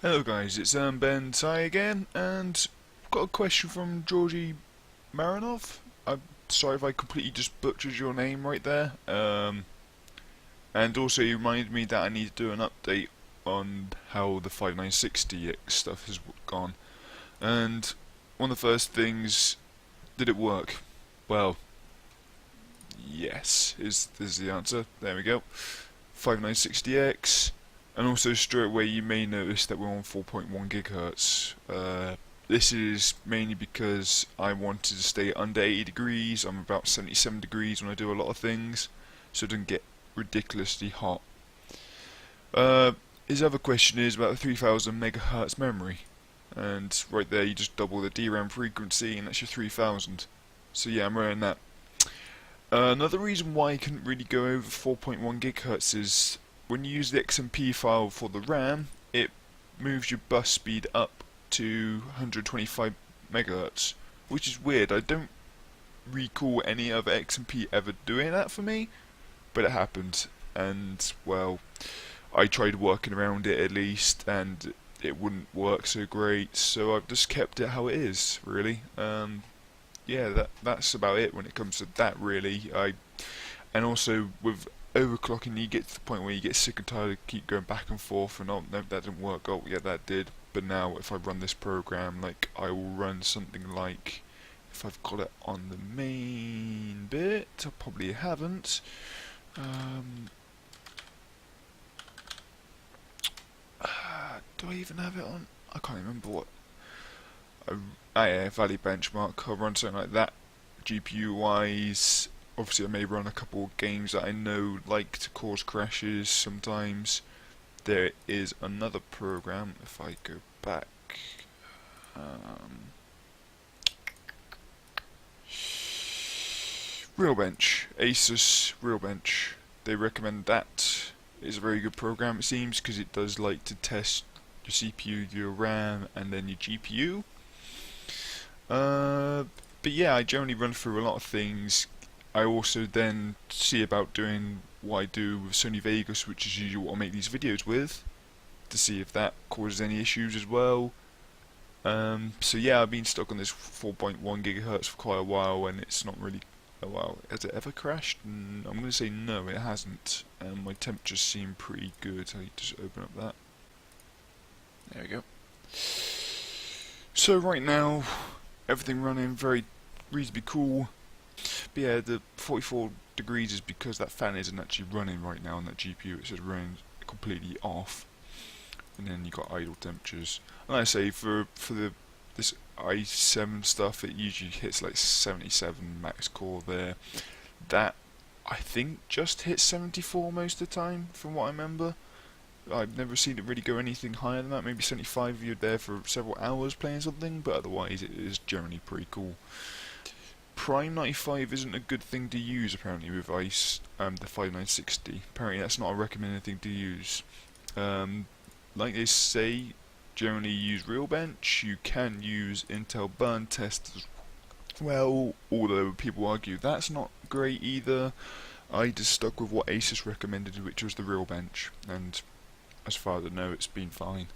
Hello guys, it's Ben Ty again, and I've got a question from Georgie Marinov. I'm sorry if I completely just butchered your name right there. And also you reminded me that I need to do an update on how the 5960X stuff has gone. And one of the first things, did it work? Well, yes, is the answer. There we go. 5960X. And also straight away you may notice that we're on 4.1 gigahertz. This is mainly because I wanted to stay under 80 degrees. I'm about 77 degrees when I do a lot of things, so it doesn't get ridiculously hot. His other question is about the 3000 megahertz memory, and right there you just double the DRAM frequency and that's your 3000. So yeah, I'm running that. Another reason why I couldn't really go over 4.1 gigahertz is when you use the XMP file for the RAM, it moves your bus speed up to 125 megahertz, which is weird. I don't recall any other XMP ever doing that for me, but it happened, and well, I tried working around it at least, and it wouldn't work so great, so I've just kept it how it is, really. Yeah, that's about it when it comes to that, really. And also with overclocking, you get to the point where you get sick and tired of keep going back and forth, and oh no, that didn't work. Oh yeah, that did. But now, if I run this program, like I will run something like, if I've got it on the main bit, I probably haven't. Do I even have it on? I can't remember what. Yeah, Valley Benchmark. I'll run something like that. GPU wise, obviously I may run a couple of games that I know like to cause crashes sometimes. There is another program, if I go back, Realbench, Asus Realbench. They recommend that. It's a very good program, it seems, because it does like to test your CPU, your RAM, and then your GPU. But yeah, I generally run through a lot of things. I also then see about doing what I do with Sony Vegas, which is usually what I make these videos with, to see if that causes any issues as well. So yeah, I've been stuck on this 4.1 gigahertz for quite a while, and it's not really. Oh wow, has it ever crashed? I'm going to say no, it hasn't. And my temperatures seem pretty good. I just open up that. There we go. So right now, everything running very reasonably cool. But yeah, the 44 degrees is because that fan isn't actually running right now on that GPU. It's just running completely off, and then you got idle temperatures. And like I say, for this i7 stuff, it usually hits like 77 max core there. That I think just hits 74 most of the time, from what I remember. I've never seen it really go anything higher than that. Maybe 75 if you're there for several hours playing something, but otherwise it is generally pretty cool. Prime 95 isn't a good thing to use apparently with ICE, the 5960. Apparently that's not a recommended thing to use. Like they say, generally use Realbench. You can use Intel burn test as well, although people argue that's not great either. I just stuck with what Asus recommended, which was the Realbench, and as far as I know, it's been fine.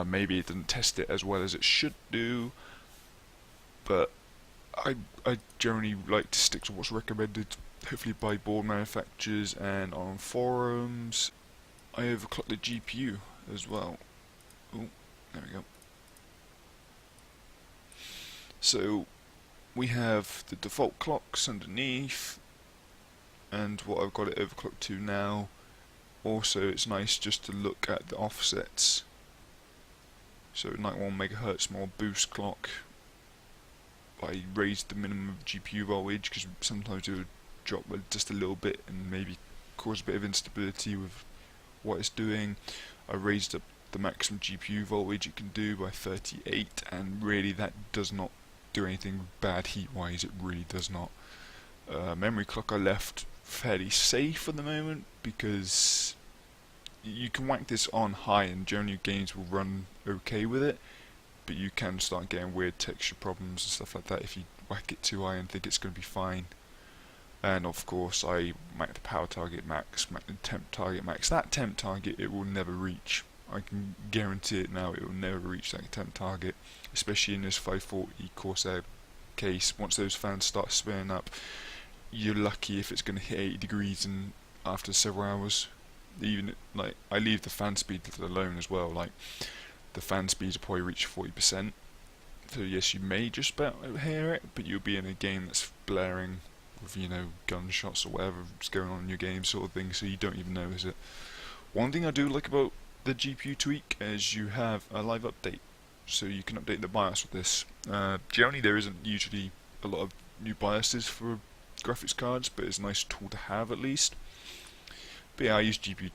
Maybe it didn't test it as well as it should do, but I generally like to stick to what's recommended, hopefully by board manufacturers and on forums. I overclocked the GPU as well. Oh, there we go. So we have the default clocks underneath, and what I've got it overclocked to now. Also, it's nice just to look at the offsets. So 91 megahertz more boost clock. I raised the minimum GPU voltage because sometimes it would drop just a little bit and maybe cause a bit of instability with what it's doing. I raised up the maximum GPU voltage it can do by 38, and really that does not do anything bad heat wise, it really does not. Memory clock I left fairly safe for the moment because you can whack this on high and generally games will run okay with it, but you can start getting weird texture problems and stuff like that if you whack it too high and think it's going to be fine. And of course I max the power target max, max the temp target max. That temp target it will never reach. I can guarantee it now, it will never reach that temp target, especially in this 540 Corsair case. Once those fans start spinning up, you're lucky if it's going to hit 80 degrees in after several hours. Even like I leave the fan speed alone as well. Like the fan speeds will probably reach 40%. So yes, you may just about hear it, but you'll be in a game that's blaring with, you know, gunshots or whatever's going on in your game, sort of thing. So you don't even notice it. One thing I do like about the GPU tweak is you have a live update, so you can update the BIOS with this. Generally, there isn't usually a lot of new BIOSes for graphics cards, but it's a nice tool to have at least. But yeah, I use GPU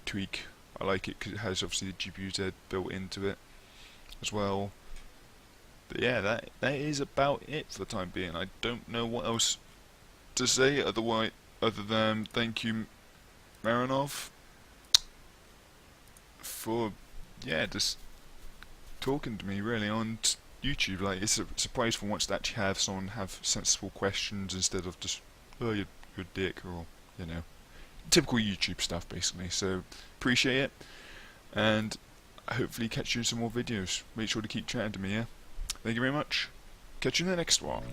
tweak. I like it because it has obviously the GPU Z built into it as well. But yeah, that is about it for the time being. I don't know what else to say other than thank you, Marinov, for just talking to me really on YouTube. Like, it's a surprise for once to actually have someone have sensible questions instead of just, oh, you're a dick, or, you know, typical YouTube stuff basically. So appreciate it, and hopefully catch you in some more videos. Make sure to keep chatting to me, yeah? Thank you very much. Catch you in the next one.